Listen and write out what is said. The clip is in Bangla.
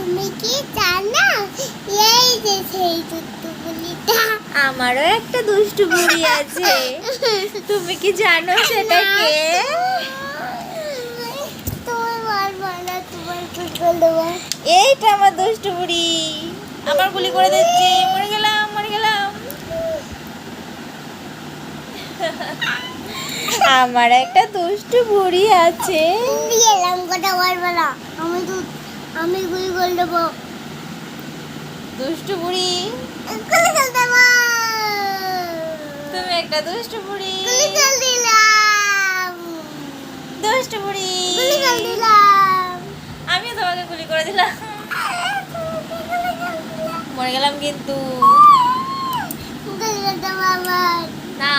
তুমি কি জানো এই যে সেই দুষ্টু বুড়িটা আমারও একটা দুষ্টু বুড়ি আছে। তুমি কি জানো সেটা কে? তোমার মারবার না, তোমার কুকুর দেবো। এইটা আমার দুষ্টু বুড়ি। আমার গুলি করে দিচ্ছে, মরে গেলাম মরে গেলাম। আমার একটা দুষ্টু বুড়ি আছে। দিয়ে এলাম কথা মারবা না, আমি গুলি করে দেবো। দুষ্টু বুড়ি, গুলি করে দেবো। তুমি একটা দুষ্টু বুড়ি। গুলি করে দিলাম। দুষ্টু বুড়ি, গুলি করে দিলাম। আমিও তোমাকে গুলি করে দিলাম। মরে গেলাম কিন্তু। গুলি করে দেবো আবার। না